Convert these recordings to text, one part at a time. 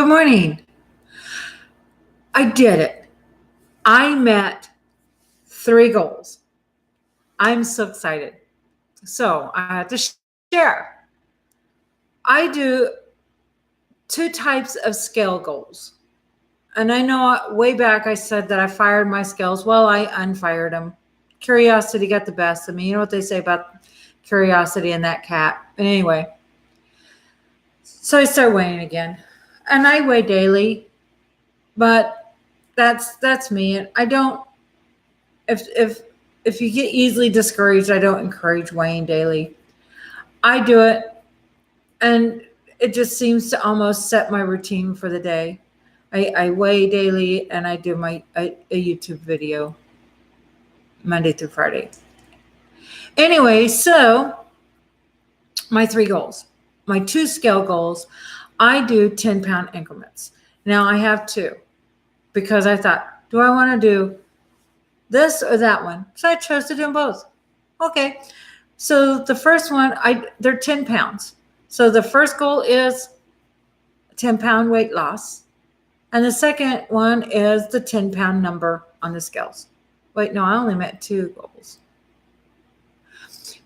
Good morning. I did it. I met 3 goals. I'm so excited. So I have to share. I do 2 types of scale goals. And I know way back I said that I fired my scales. Well, I unfired them. Curiosity got the best of me. You know what they say about curiosity and that cat. But anyway, so I start weighing again. And I weigh daily, but that's me. And I don't if you get easily discouraged, I don't encourage weighing daily. I do it, and it just seems to almost set my routine for the day. I weigh daily, and I do a YouTube video Monday through Friday. Anyway, so my 3 goals, my 2 scale goals, I do 10-pound increments. Now I have 2 because I thought, do I want to do this or that one? So I chose to do them both. Okay. So the first one, they're 10 pounds. So the first goal is 10-pound weight loss. And the second one is the 10-pound number on the scales. Wait, no, I only met 2 goals.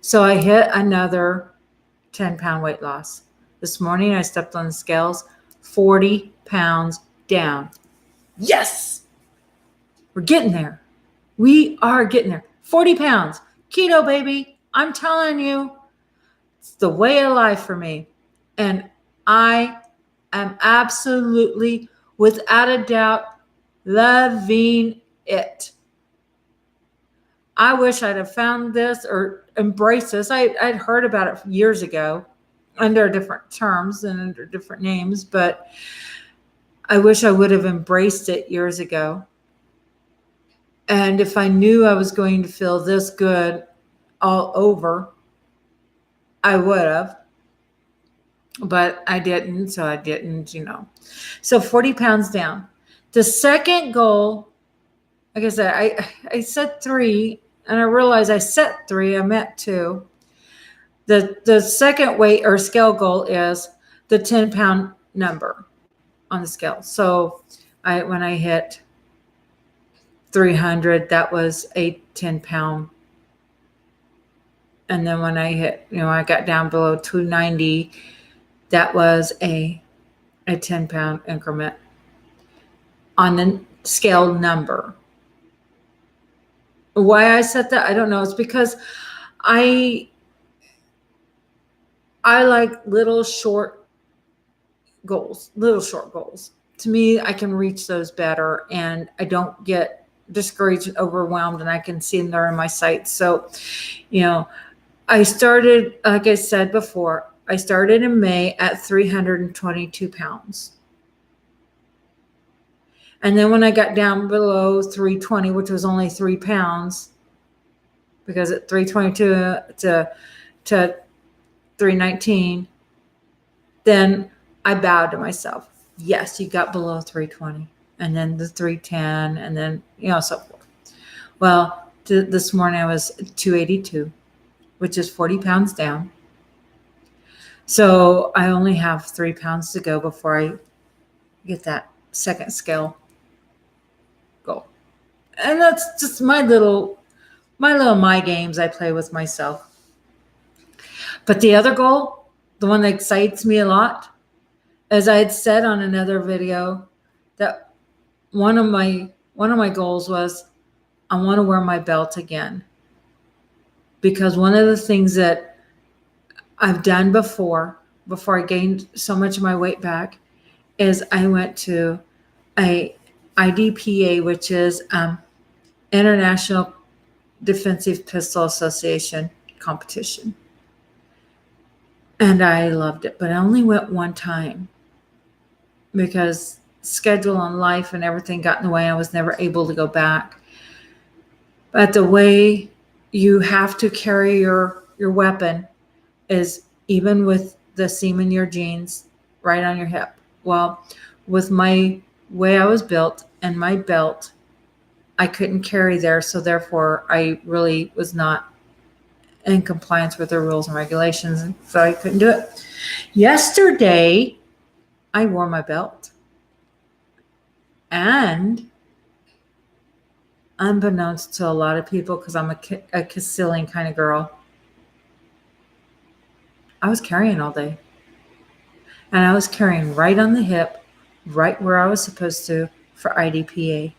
So I hit another 10-pound weight loss. This morning I stepped on the scales, 40 pounds down. Yes! We're getting there. We are getting there. 40 pounds. Keto, baby. I'm telling you, it's the way of life for me. And I am absolutely, without a doubt, loving it. I wish I'd have found this or embraced this. I'd heard about it years ago under different terms and under different names, but I wish I would have embraced it years ago. And if I knew I was going to feel this good all over, I would have. But I didn't, so I didn't, So 40 pounds down. The second goal, like I said, I said 3, and I realized I set 3, I meant 2. The second weight or scale goal is the 10-pound number on the scale. So when I hit 300, that was a 10-pound. And then when I hit, I got down below 290, that was a 10-pound increment on the scale number. Why I set that, I don't know. It's because I like little short goals. To me, I can reach those better, and I don't get discouraged and overwhelmed, and I can see them there in my sights. So, I started, like I said before, I started in May at 322 pounds. And then when I got down below 320, which was only 3 pounds, because at 322 to 319, then I bowed to myself. Yes, you got below 320, and then the 310, and then, so forth. Well, this morning I was 282, which is 40 pounds down. So I only have 3 pounds to go before I get that second scale goal. And that's just my little games I play with myself. But the other goal, the one that excites me a lot, as I had said on another video, that one of my goals was I want to wear my belt again. Because one of the things that I've done before I gained so much of my weight back, is I went to a IDPA, which is International Defensive Pistol Association competition. And I loved it, but I only went one time because schedule and life and everything got in the way. I was never able to go back. But the way you have to carry your weapon is even with the seam in your jeans right on your hip. Well, with my way I was built and my belt, I couldn't carry there. So therefore, I really was not in compliance with the rules and regulations. And so I couldn't do it. Yesterday, I wore my belt. And unbeknownst to a lot of people, because I'm a Caecilian kind of girl, I was carrying all day. And I was carrying right on the hip, right where I was supposed to for IDPA.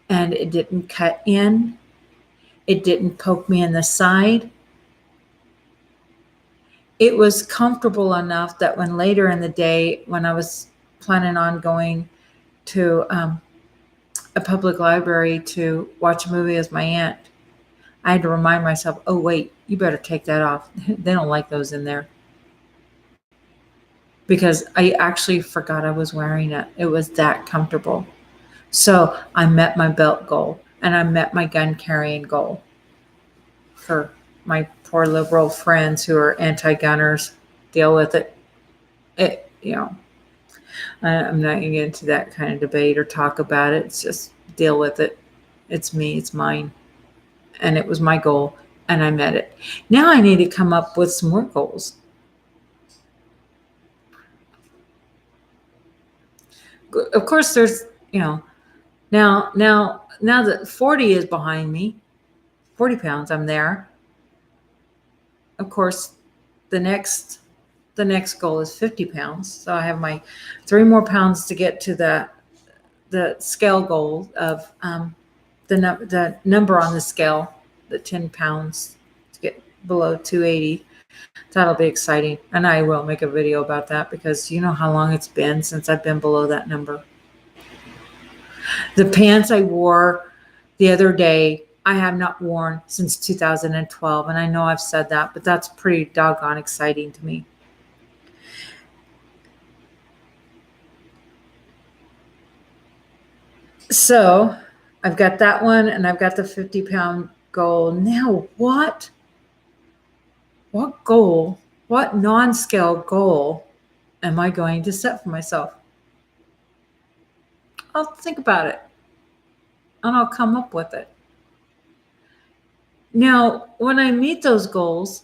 And it didn't cut in, it didn't poke me in the side. It was comfortable enough that when later in the day, when I was planning on going to a public library to watch a movie with my aunt, I had to remind myself, oh, wait, you better take that off. They don't like those in there. Because I actually forgot I was wearing it. It was that comfortable. So I met my belt goal and I met my gun carrying goal. For my poor liberal friends who are anti-gunners, deal with it. I'm not going to get into that kind of debate or talk about it. It's just deal with it. It's me, it's mine. And it was my goal, and I met it. Now I need to come up with some more goals. Of course, there's, now that 40 is behind me, 40 pounds, I'm there. Of course, the next goal is 50 pounds. So I have my 3 more pounds to get to the scale goal of the number on the scale, the 10 pounds to get below 280. That'll be exciting. And I will make a video about that because you know how long it's been since I've been below that number. The pants I wore the other day, I have not worn since 2012. And I know I've said that, but that's pretty doggone exciting to me. So I've got that one and I've got the 50-pound goal. Now what goal, what non-scale goal am I going to set for myself? I'll think about it and I'll come up with it. Now, when I meet those goals,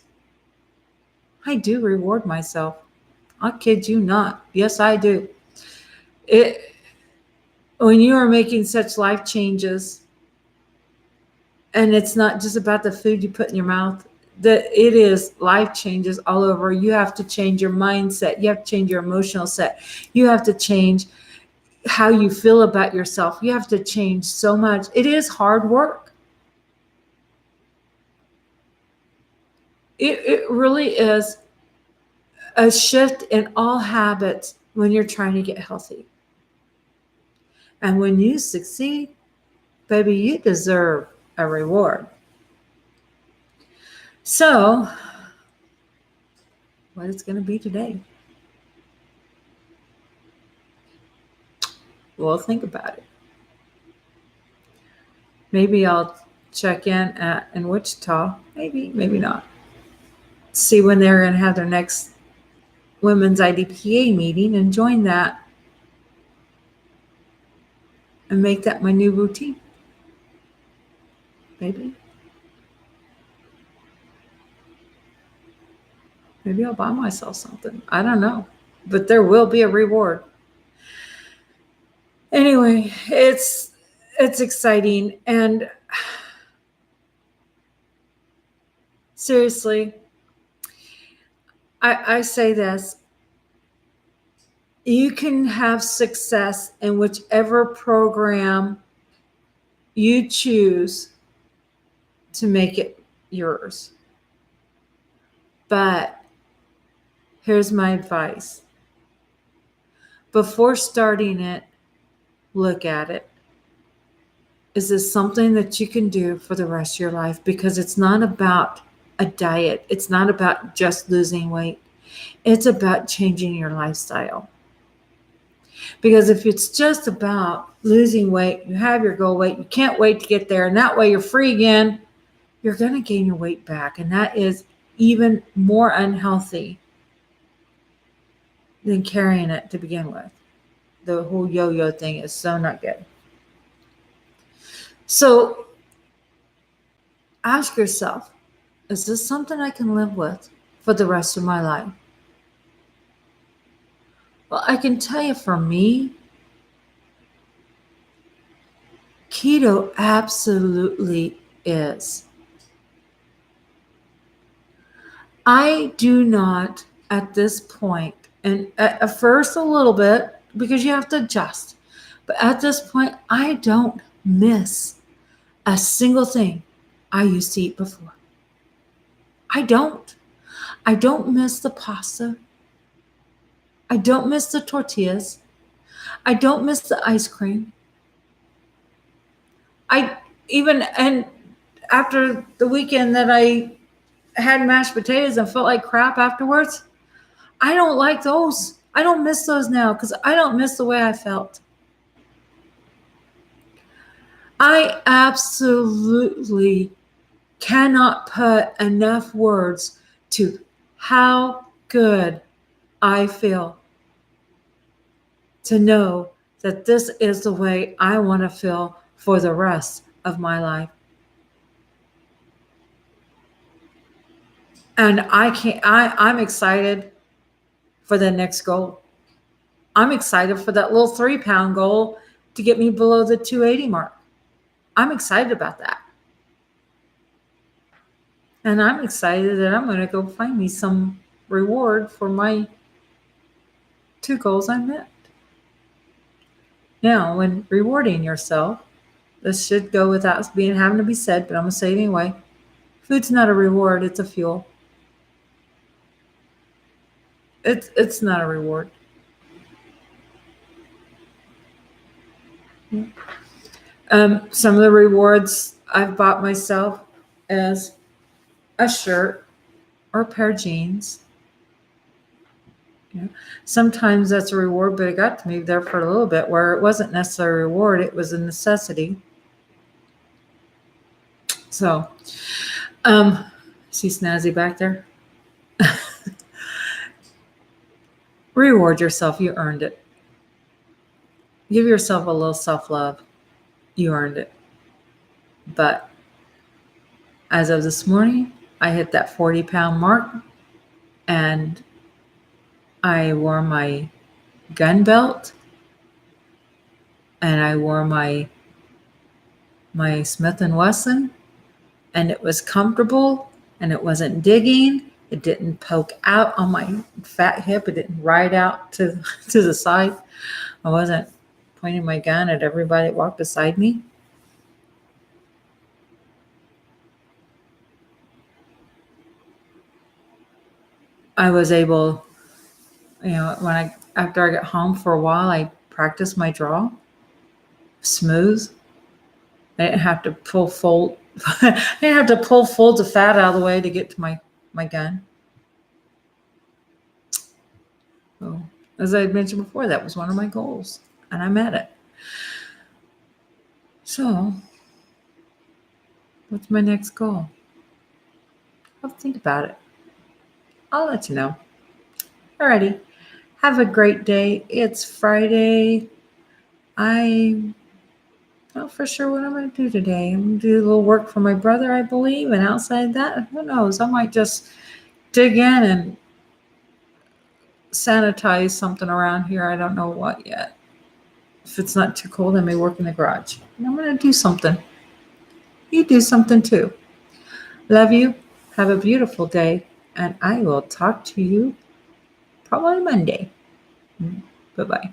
I do reward myself. I'll kid you not. Yes, I do. When you are making such life changes, and it's not just about the food you put in your mouth, that it is life changes all over. You have to change your mindset. You have to change your emotional set. You have to change how you feel about yourself. You have to change so much. It is hard work. It really is a shift in all habits when you're trying to get healthy. And when you succeed, baby, you deserve a reward. So, what it's going to be today? We'll think about it. Maybe I'll check in Wichita. Maybe not. See when they're going to have their next women's IDPA meeting and join that and make that my new routine. Maybe I'll buy myself something. I don't know. But there will be a reward. Anyway, it's exciting. And seriously, I say this. You can have success in whichever program you choose to make it yours. But here's my advice. Before starting it, look at it. Is this something that you can do for the rest of your life? Because it's not about a diet. It's not about just losing weight. It's about changing your lifestyle. Because if it's just about losing weight, you have your goal weight, you can't wait to get there, and that way you're free again, you're going to gain your weight back. And that is even more unhealthy than carrying it to begin with. The whole yo-yo thing is so not good. So ask yourself, is this something I can live with for the rest of my life? Well, I can tell you for me, Keto absolutely is. I do not at this point, and at first a little bit because you have to adjust, but at this point, I don't miss a single thing I used to eat before. I don't. I don't miss the pasta. I don't miss the tortillas. I don't miss the ice cream. I even, and after the weekend that I had mashed potatoes and felt like crap afterwards, I don't like those. I don't miss those now because I don't miss the way I felt. I absolutely cannot put enough words to how good I feel to know that this is the way I want to feel for the rest of my life. And I'm excited for the next goal. I'm excited for that little 3-pound goal to get me below the 280 mark. I'm excited about that. And I'm excited that I'm going to go find me some reward for my 2 goals I met. Now, when rewarding yourself, this should go without being having to be said, but I'm going to say it anyway. Food's not a reward, it's a fuel. It's not a reward. Some of the rewards I've bought myself is a shirt or a pair of jeans. Sometimes that's a reward, but it got to me there for a little bit where it wasn't necessarily a reward, it was a necessity. So, see Snazzy back there? Reward yourself, you earned it. Give yourself a little self-love, you earned it. But as of this morning, I hit that 40-pound mark and I wore my gun belt and I wore my Smith & Wesson, and it was comfortable and it wasn't digging. It didn't poke out on my fat hip. It didn't ride out to the side. I wasn't pointing my gun at everybody that walked beside me. I was able, after I got home for a while, I practiced my draw smooth. I didn't have to pull folds of fat out of the way to get to my gun. So, as I had mentioned before, that was one of my goals, and I met it. So, what's my next goal? I'll think about it. I'll let you know. Alrighty. Have a great day. It's Friday. I'm not for sure what I'm going to do today. I'm going to do a little work for my brother, I believe. And outside that, who knows? I might just dig in and sanitize something around here. I don't know what yet. If it's not too cold, I may work in the garage. And I'm going to do something. You do something too. Love you. Have a beautiful day. And I will talk to you probably Monday. Bye-bye.